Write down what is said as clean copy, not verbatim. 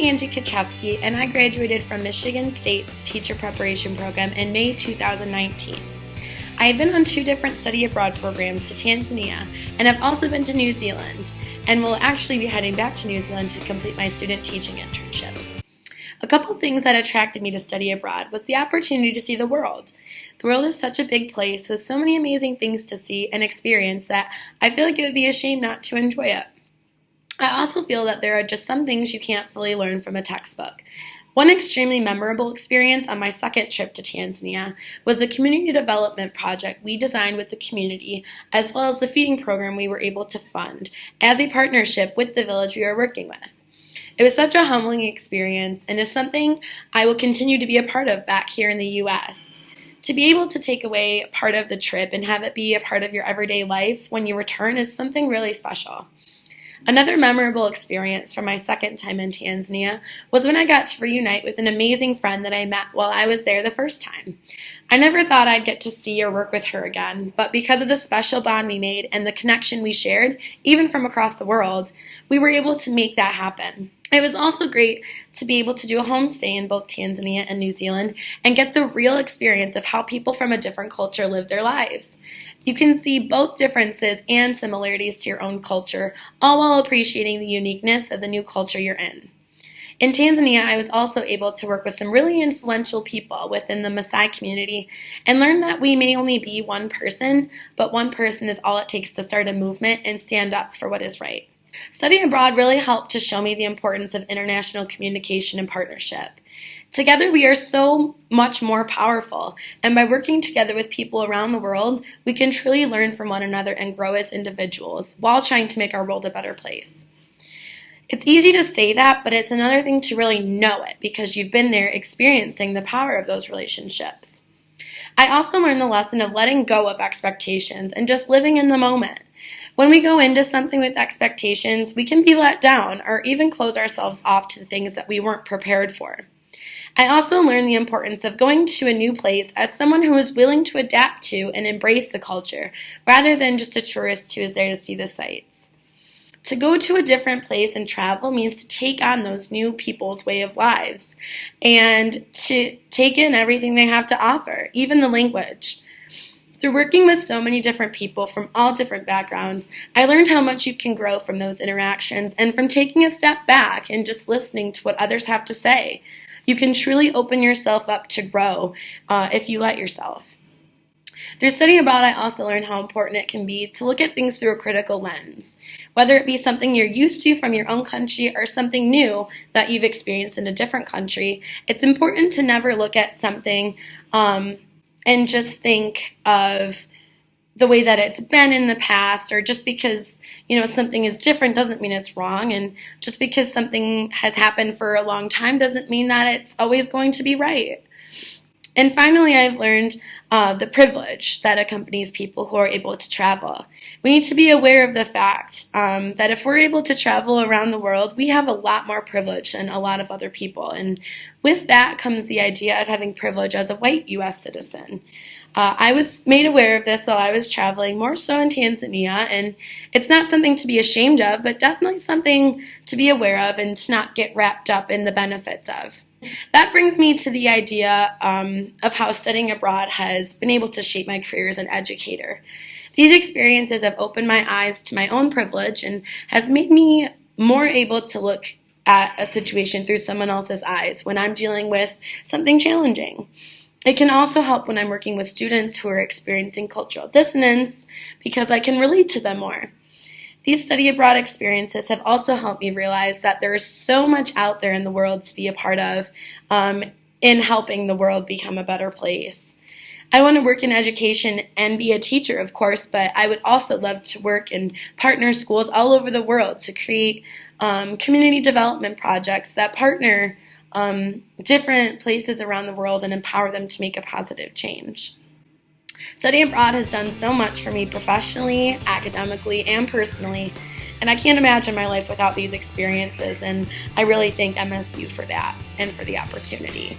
Angie, and I graduated from Michigan State's Teacher Preparation Program in May 2019. I have been on 2 different study abroad programs to Tanzania, and have also been to New Zealand, and will actually be heading back to New Zealand to complete my student teaching internship. A couple things that attracted me to study abroad was the opportunity to see the world. The world is such a big place with so many amazing things to see and experience that I feel like it would be a shame not to enjoy it. I also feel that there are just some things you can't fully learn from a textbook. One extremely memorable experience on my second trip to Tanzania was the community development project we designed with the community, as well as the feeding program we were able to fund as a partnership with the village we were working with. It was such a humbling experience and is something I will continue to be a part of back here in the U.S. To be able to take away part of the trip and have it be a part of your everyday life when you return is something really special. Another memorable experience from my second time in Tanzania was when I got to reunite with an amazing friend that I met while I was there the first time. I never thought I'd get to see or work with her again, but because of the special bond we made and the connection we shared, even from across the world, we were able to make that happen. It was also great to be able to do a homestay in both Tanzania and New Zealand and get the real experience of how people from a different culture live their lives. You can see both differences and similarities to your own culture, all while appreciating the uniqueness of the new culture you're in. In Tanzania, I was also able to work with some really influential people within the Maasai community and learn that we may only be one person, but one person is all it takes to start a movement and stand up for what is right. Study abroad really helped to show me the importance of international communication and partnership. Together we are so much more powerful, and by working together with people around the world, we can truly learn from one another and grow as individuals while trying to make our world a better place. It's easy to say that, but it's another thing to really know it because you've been there experiencing the power of those relationships. I also learned the lesson of letting go of expectations and just living in the moment. When we go into something with expectations, we can be let down or even close ourselves off to the things that we weren't prepared for. I also learned the importance of going to a new place as someone who is willing to adapt to and embrace the culture, rather than just a tourist who is there to see the sights. To go to a different place and travel means to take on those new people's way of lives and to take in everything they have to offer, even the language. Through working with so many different people from all different backgrounds, I learned how much you can grow from those interactions and from taking a step back and just listening to what others have to say. You can truly open yourself up to grow if you let yourself. Through study abroad, I also learned how important it can be to look at things through a critical lens. Whether it be something you're used to from your own country or something new that you've experienced in a different country, it's important to never look at something and just think of the way that it's been in the past, or just because something is different doesn't mean it's wrong, and just because something has happened for a long time doesn't mean that it's always going to be right. And finally, I've learned the privilege that accompanies people who are able to travel. We need to be aware of the fact that if we're able to travel around the world, we have a lot more privilege than a lot of other people. And with that comes the idea of having privilege as a white U.S. citizen. I was made aware of this while I was traveling, more so in Tanzania, and it's not something to be ashamed of, but definitely something to be aware of and to not get wrapped up in the benefits of. That brings me to the idea of how studying abroad has been able to shape my career as an educator. These experiences have opened my eyes to my own privilege and has made me more able to look at a situation through someone else's eyes when I'm dealing with something challenging. It can also help when I'm working with students who are experiencing cultural dissonance because I can relate to them more. These study abroad experiences have also helped me realize that there is so much out there in the world to be a part of in helping the world become a better place. I want to work in education and be a teacher, of course, but I would also love to work in partner schools all over the world to create community development projects that partner different places around the world and empower them to make a positive change. Study abroad has done so much for me professionally, academically, and personally, and I can't imagine my life without these experiences, and I really thank MSU for that and for the opportunity.